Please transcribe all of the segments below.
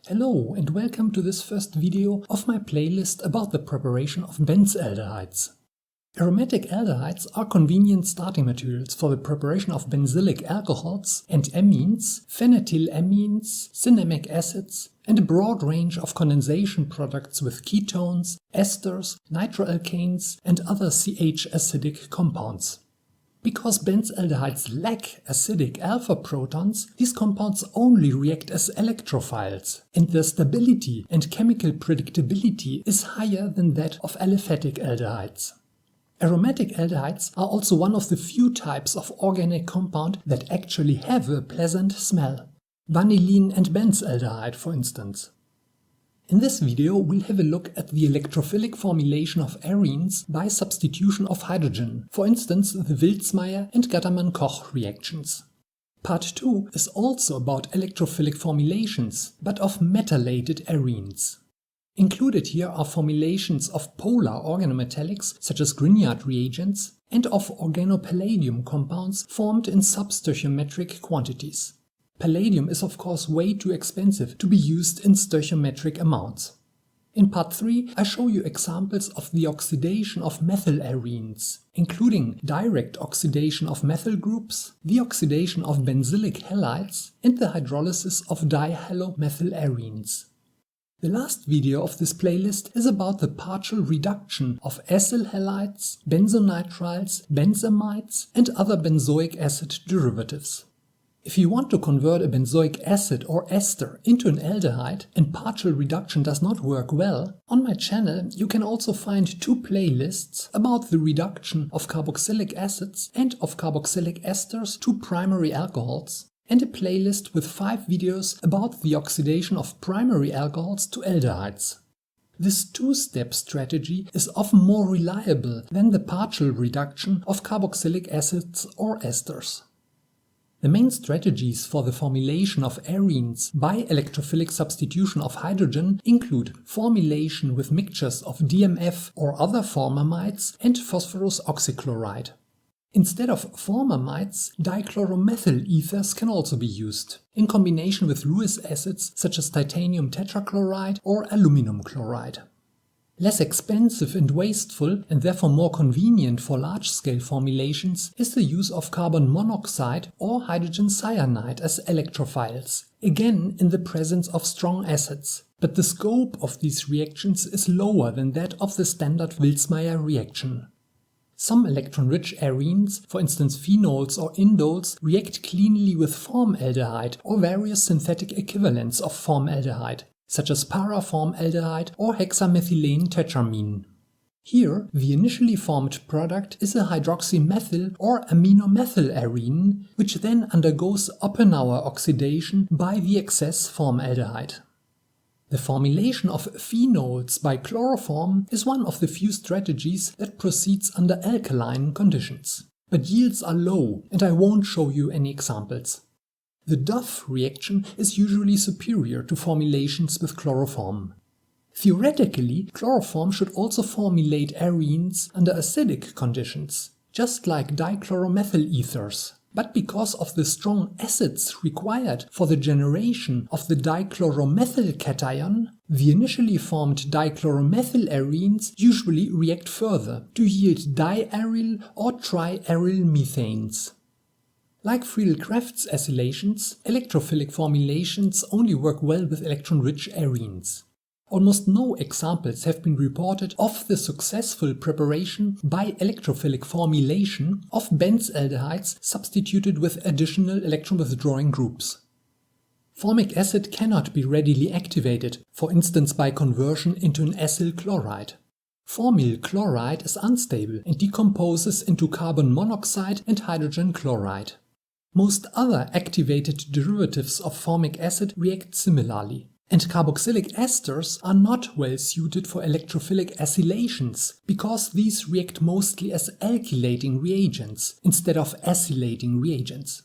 Hello and welcome to this first video of my playlist about the preparation of benzaldehydes. Aromatic aldehydes are convenient starting materials for the preparation of benzylic alcohols and amines, phenethylamines, cinnamic acids, and a broad range of condensation products with ketones, esters, nitroalkanes, and other CH-acidic compounds. Because benzaldehydes lack acidic alpha protons, these compounds only react as electrophiles, and their stability and chemical predictability is higher than that of aliphatic aldehydes. Aromatic aldehydes are also one of the few types of organic compound that actually have a pleasant smell. Vanillin and benzaldehyde, for instance. In this video, we'll have a look at the electrophilic formulation of arenes by substitution of hydrogen, for instance the Vilsmeier and Gattermann-Koch reactions. Part 2 is also about electrophilic formulations, but of metallated arenes. Included here are formulations of polar organometallics such as Grignard reagents and of organopalladium compounds formed in substoichiometric quantities. Palladium is of course way too expensive to be used in stoichiometric amounts. In part 3 I show you examples of the oxidation of methyl arenes, including direct oxidation of methyl groups, the oxidation of benzylic halides, and the hydrolysis of dihalomethyl arenes. The last video of this playlist is about the partial reduction of acyl halides, benzonitriles, benzamides, and other benzoic acid derivatives. If you want to convert a benzoic acid or ester into an aldehyde and partial reduction does not work well, on my channel you can also find two playlists about the reduction of carboxylic acids and of carboxylic esters to primary alcohols, and a playlist with 5 videos about the oxidation of primary alcohols to aldehydes. This two-step strategy is often more reliable than the partial reduction of carboxylic acids or esters. The main strategies for the formulation of arenes by electrophilic substitution of hydrogen include formulation with mixtures of DMF or other formamides and phosphorus oxychloride. Instead of formamides, dichloromethyl ethers can also be used, in combination with Lewis acids such as titanium tetrachloride or aluminum chloride. Less expensive and wasteful, and therefore more convenient for large-scale formulations, is the use of carbon monoxide or hydrogen cyanide as electrophiles, again in the presence of strong acids, but the scope of these reactions is lower than that of the standard Vilsmeier reaction. Some electron-rich arenes, for instance phenols or indoles, react cleanly with formaldehyde or various synthetic equivalents of formaldehyde, such as paraformaldehyde or hexamethylene tetramine. Here, the initially formed product is a hydroxymethyl or aminomethyl arene, which then undergoes Oppenauer oxidation by the excess formaldehyde. The formulation of phenols by chloroform is one of the few strategies that proceeds under alkaline conditions. But yields are low, and I won't show you any examples. The Duff reaction is usually superior to formulations with chloroform. Theoretically, chloroform should also formulate arenes under acidic conditions, just like dichloromethyl ethers. But because of the strong acids required for the generation of the dichloromethyl cation, the initially formed dichloromethyl arenes usually react further to yield diaryl or triaryl methanes. Like Friedel-Crafts acylations, electrophilic formulations only work well with electron-rich arenes. Almost no examples have been reported of the successful preparation by electrophilic formylation of benzaldehydes substituted with additional electron-withdrawing groups. Formic acid cannot be readily activated, for instance by conversion into an acyl chloride. Formyl chloride is unstable and decomposes into carbon monoxide and hydrogen chloride. Most other activated derivatives of formic acid react similarly. And carboxylic esters are not well suited for electrophilic acylations because these react mostly as alkylating reagents instead of acylating reagents.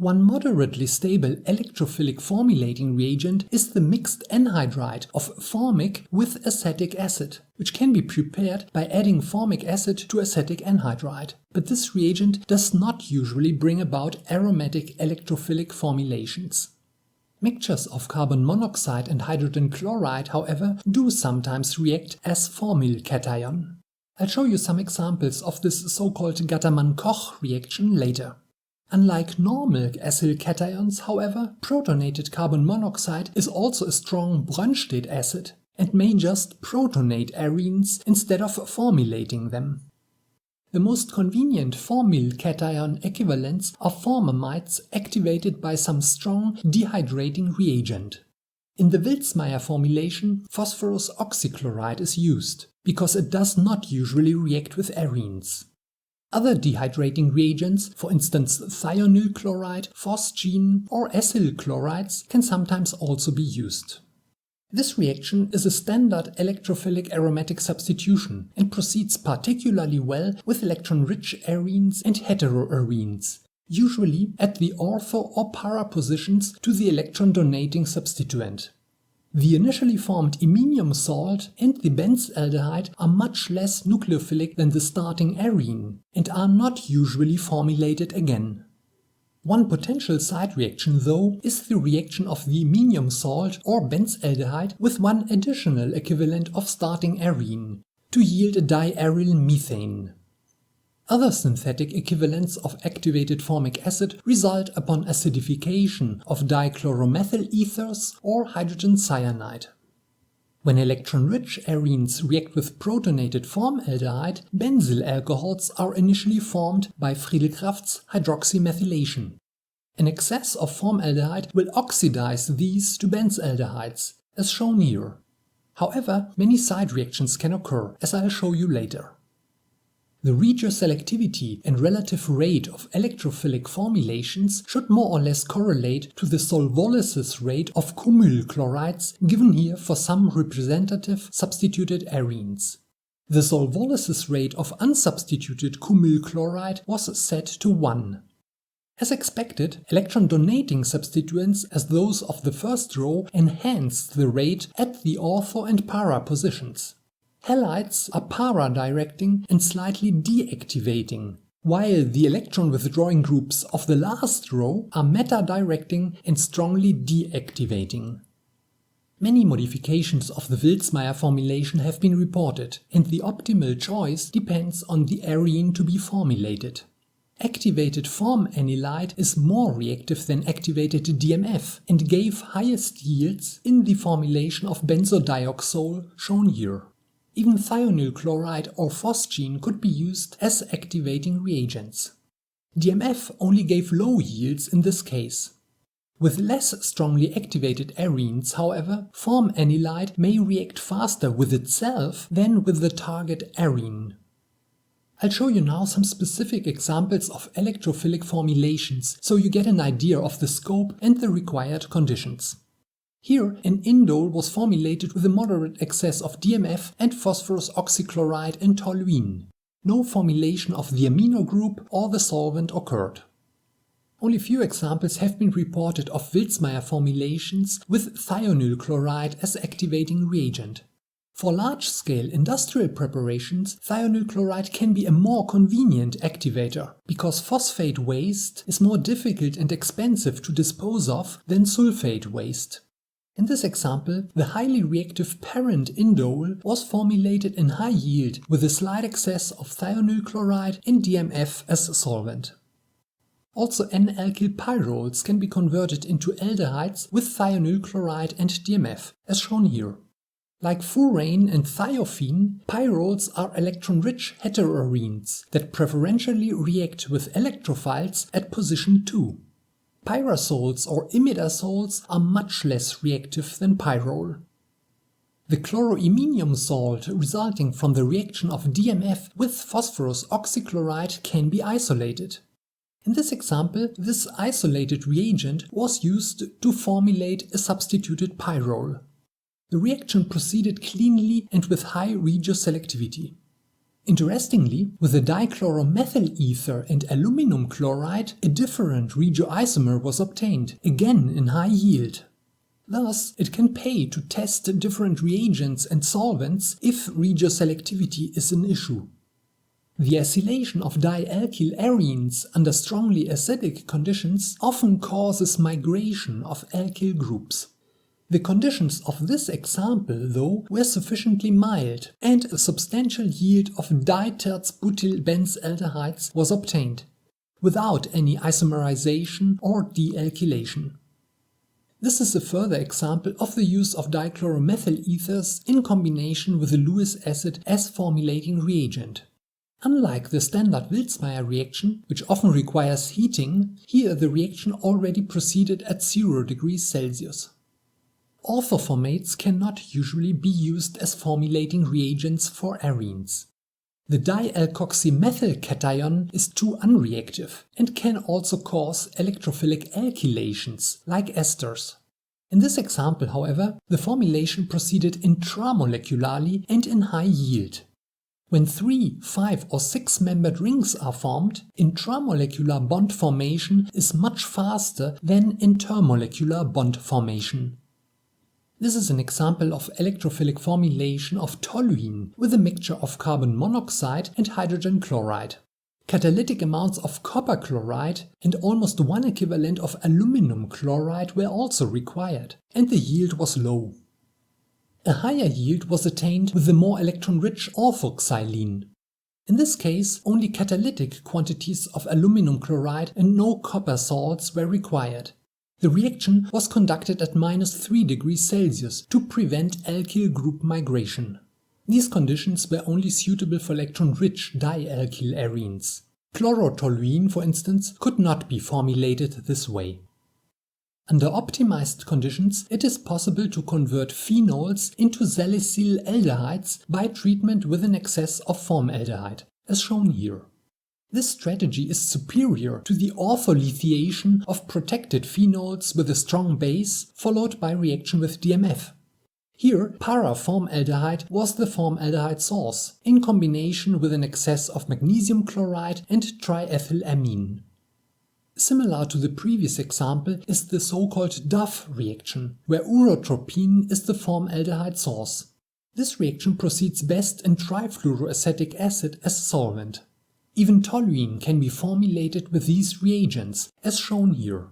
One moderately stable electrophilic formulating reagent is the mixed anhydride of formic with acetic acid, which can be prepared by adding formic acid to acetic anhydride, but this reagent does not usually bring about aromatic electrophilic formulations. Mixtures of carbon monoxide and hydrogen chloride, however, do sometimes react as formylcation. I'll show you some examples of this so-called Gattermann-Koch reaction later. Unlike normal acyl cations, however, protonated carbon monoxide is also a strong Bronsted acid and may just protonate arenes instead of formulating them. The most convenient formylcation equivalents are formamides activated by some strong dehydrating reagent. In the Vilsmeier formulation, phosphorus oxychloride is used, because it does not usually react with arenes. Other dehydrating reagents, for instance thionyl chloride, phosgene or acyl chlorides, can sometimes also be used. This reaction is a standard electrophilic aromatic substitution and proceeds particularly well with electron-rich arenes and heteroarenes, usually at the ortho or para positions to the electron-donating substituent. The initially formed iminium salt and the benzaldehyde are much less nucleophilic than the starting arene and are not usually formulated again. One potential side reaction, though, is the reaction of the iminium salt or benzaldehyde with one additional equivalent of starting arene to yield a diaryl methane. Other synthetic equivalents of activated formic acid result upon acidification of dichloromethyl ethers or hydrogen cyanide. When electron-rich arenes react with protonated formaldehyde, benzyl alcohols are initially formed by Friedel-Crafts hydroxymethylation. An excess of formaldehyde will oxidize these to benzaldehydes, as shown here. However, many side reactions can occur, as I'll show you later. The regioselectivity and relative rate of electrophilic formulations should more or less correlate to the solvolysis rate of cumyl chlorides given here for some representative substituted arenes. The solvolysis rate of unsubstituted cumyl chloride was set to 1. As expected, electron-donating substituents as those of the first row enhanced the rate at the ortho and para positions. Halides are para-directing and slightly deactivating, while the electron-withdrawing groups of the last row are meta-directing and strongly deactivating. Many modifications of the Vilsmeier formulation have been reported, and the optimal choice depends on the arene to be formulated. Activated formaldehyde is more reactive than activated DMF and gave highest yields in the formulation of benzodioxole shown here. Even thionyl chloride or phosgene could be used as activating reagents. DMF only gave low yields in this case. With less strongly activated arenes, however, formaldehyde may react faster with itself than with the target arene. I'll show you now some specific examples of electrophilic formulations so you get an idea of the scope and the required conditions. Here, an indole was formulated with a moderate excess of DMF and phosphorus oxychloride and toluene. No formulation of the amino group or the solvent occurred. Only few examples have been reported of Vilsmeier formulations with thionyl chloride as activating reagent. For large-scale industrial preparations, thionyl chloride can be a more convenient activator, because phosphate waste is more difficult and expensive to dispose of than sulfate waste. In this example, the highly reactive parent indole was formulated in high yield with a slight excess of thionyl chloride and DMF as solvent. Also, N-alkyl pyrols can be converted into aldehydes with thionyl chloride and DMF, as shown here. Like furane and thiophene, pyrols are electron-rich heteroarenes that preferentially react with electrophiles at position 2. Pyrazoles or imidazoles are much less reactive than pyrrole. The chloroiminium salt resulting from the reaction of DMF with phosphorus oxychloride can be isolated. In this example, this isolated reagent was used to formulate a substituted pyrrole. The reaction proceeded cleanly and with high regioselectivity. Interestingly, with the dichloromethyl ether and aluminum chloride, a different regioisomer was obtained, again in high yield. Thus, it can pay to test different reagents and solvents if regioselectivity is an issue. The acylation of dialkyl arenes under strongly acidic conditions often causes migration of alkyl groups. The conditions of this example, though, were sufficiently mild, and a substantial yield of diterts-butyl benzaldehydes was obtained, without any isomerization or dealkylation. This is a further example of the use of dichloromethyl ethers in combination with the Lewis acid as formulating reagent. Unlike the standard Vilsmeier reaction, which often requires heating, here the reaction already proceeded at 0 degrees Celsius. Orthoformates cannot usually be used as formulating reagents for arenes. The dialkoxymethyl cation is too unreactive and can also cause electrophilic alkylations, like esters. In this example, however, the formulation proceeded intramolecularly and in high yield. When 3, 5 or 6-membered rings are formed, intramolecular bond formation is much faster than intermolecular bond formation. This is an example of electrophilic formylation of toluene with a mixture of carbon monoxide and hydrogen chloride. Catalytic amounts of copper chloride and almost 1 equivalent of aluminum chloride were also required, and the yield was low. A higher yield was attained with the more electron-rich orthoxylene. In this case, only catalytic quantities of aluminum chloride and no copper salts were required. The reaction was conducted at -3 degrees Celsius to prevent alkyl group migration. These conditions were only suitable for electron-rich dialkyl arenes. Chlorotoluene, for instance, could not be formulated this way. Under optimized conditions, it is possible to convert phenols into salicyl aldehydes by treatment with an excess of formaldehyde, as shown here. This strategy is superior to the ortholithiation of protected phenols with a strong base, followed by reaction with DMF. Here, paraformaldehyde was the formaldehyde source, in combination with an excess of magnesium chloride and triethylamine. Similar to the previous example is the so-called Duff reaction, where urotropine is the formaldehyde source. This reaction proceeds best in trifluoroacetic acid as solvent. Even toluene can be formulated with these reagents, as shown here.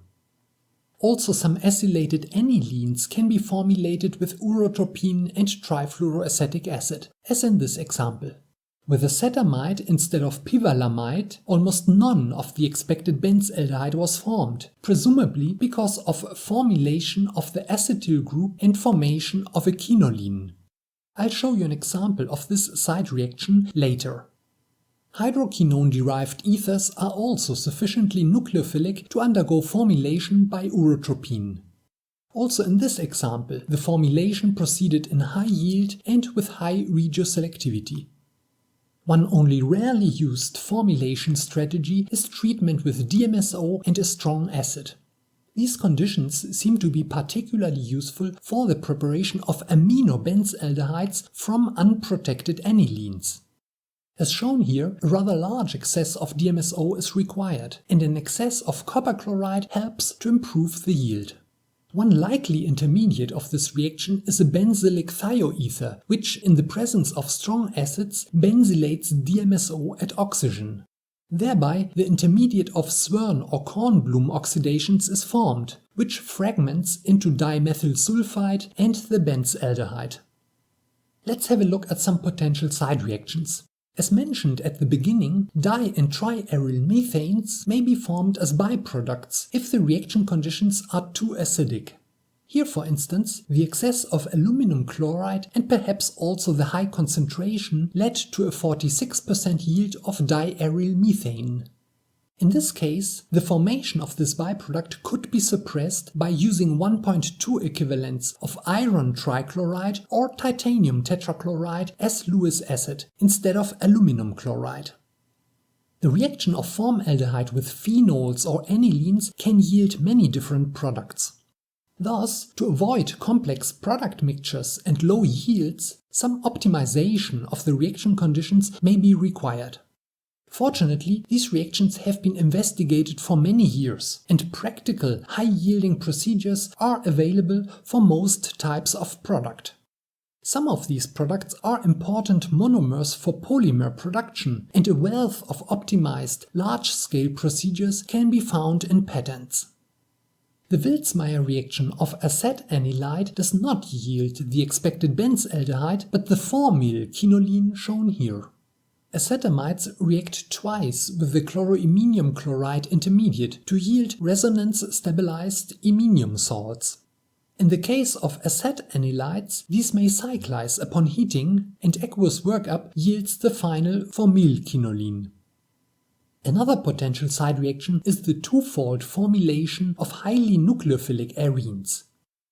Also, some acylated anilenes can be formulated with urotropine and trifluoroacetic acid, as in this example. With acetamide instead of pivalamide, almost none of the expected benzaldehyde was formed, presumably because of formulation of the acetyl group and formation of a quinoline. I'll show you an example of this side reaction later. Hydroquinone-derived ethers are also sufficiently nucleophilic to undergo formulation by urotropine. Also in this example, the formulation proceeded in high yield and with high regioselectivity. One only rarely used formulation strategy is treatment with DMSO and a strong acid. These conditions seem to be particularly useful for the preparation of aminobenzaldehydes from unprotected anilenes. As shown here, a rather large excess of DMSO is required, and an excess of copper chloride helps to improve the yield. One likely intermediate of this reaction is a benzylic thioether, which, in the presence of strong acids, benzylates DMSO at oxygen. Thereby, the intermediate of Swern or Kornblum oxidations is formed, which fragments into dimethyl sulfide and the benzaldehyde. Let's have a look at some potential side reactions. As mentioned at the beginning, di- and triaryl methanes may be formed as byproducts if the reaction conditions are too acidic. Here, for instance, the excess of aluminum chloride and perhaps also the high concentration led to a 46% yield of diaryl methane. In this case, the formation of this byproduct could be suppressed by using 1.2 equivalents of iron trichloride or titanium tetrachloride as Lewis acid instead of aluminum chloride. The reaction of formaldehyde with phenols or anilenes can yield many different products. Thus, to avoid complex product mixtures and low yields, some optimization of the reaction conditions may be required. Fortunately, these reactions have been investigated for many years, and practical, high-yielding procedures are available for most types of product. Some of these products are important monomers for polymer production, and a wealth of optimized, large-scale procedures can be found in patents. The Vilsmeier reaction of acetanilide does not yield the expected benzaldehyde, but the formylquinoline shown here. Acetamides react twice with the chloroiminium chloride intermediate to yield resonance-stabilized iminium salts. In the case of acetanilides, these may cyclize upon heating, and aqueous workup yields the final formylquinoline. Another potential side reaction is the twofold formulation of highly nucleophilic arenes.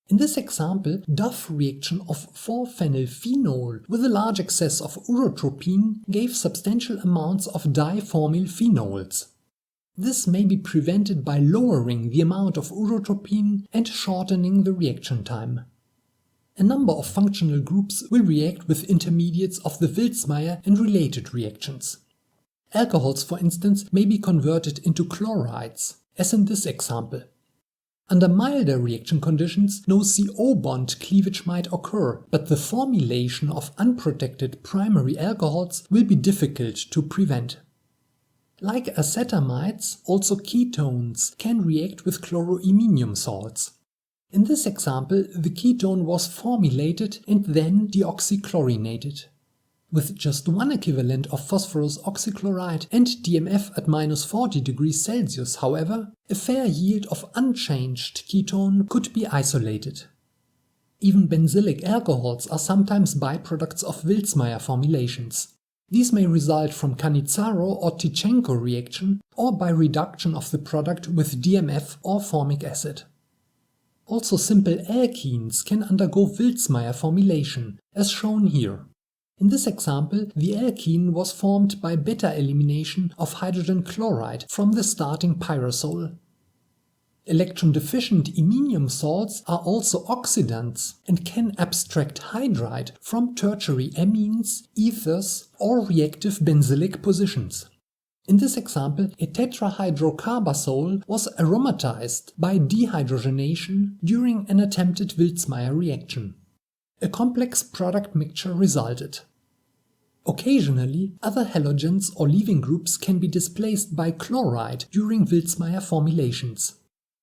In this example, Duff reaction of 4-phenylphenol with a large excess of urotropine gave substantial amounts of diformylphenols. This may be prevented by lowering the amount of urotropine and shortening the reaction time. A number of functional groups will react with intermediates of the Vilsmeier and related reactions. Alcohols, for instance, may be converted into chlorides, as in this example. Under milder reaction conditions, no CO bond cleavage might occur, but the formulation of unprotected primary alcohols will be difficult to prevent. Like acetamides, also ketones can react with chloroiminium salts. In this example, the ketone was formulated and then deoxychlorinated. With just one equivalent of phosphorus oxychloride and DMF at -40 degrees Celsius, however, a fair yield of unchanged ketone could be isolated. Even benzylic alcohols are sometimes byproducts of Vilsmeier formulations. These may result from Cannizzaro or Tichenko reaction or by reduction of the product with DMF or formic acid. Also simple alkenes can undergo Vilsmeier formulation, as shown here. In this example, the alkene was formed by beta-elimination of hydrogen chloride from the starting pyrosol. Electron-deficient iminium salts are also oxidants and can abstract hydride from tertiary amines, ethers, or reactive benzylic positions. In this example, a tetrahydrocarbazole was aromatized by dehydrogenation during an attempted Vilsmeier reaction. A complex product mixture resulted. Occasionally, other halogens or leaving groups can be displaced by chloride during Vilsmeier formulations.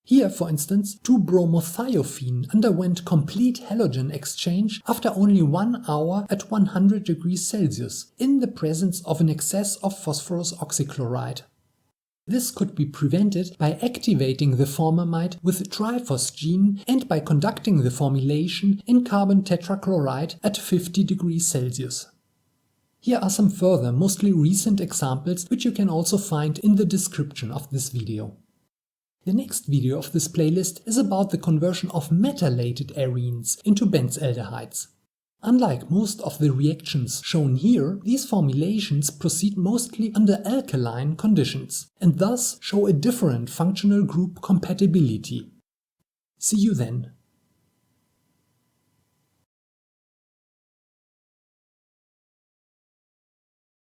Here, for instance, 2-bromothiophenone underwent complete halogen exchange after only 1 hour at 100 degrees Celsius in the presence of an excess of phosphorus oxychloride. This could be prevented by activating the formamide with triphosgene and by conducting the formulation in carbon tetrachloride at 50 degrees Celsius. Here are some further, mostly recent examples which you can also find in the description of this video. The next video of this playlist is about the conversion of metalated arenes into benzaldehydes. Unlike most of the reactions shown here, these formulations proceed mostly under alkaline conditions and thus show a different functional group compatibility. See you then.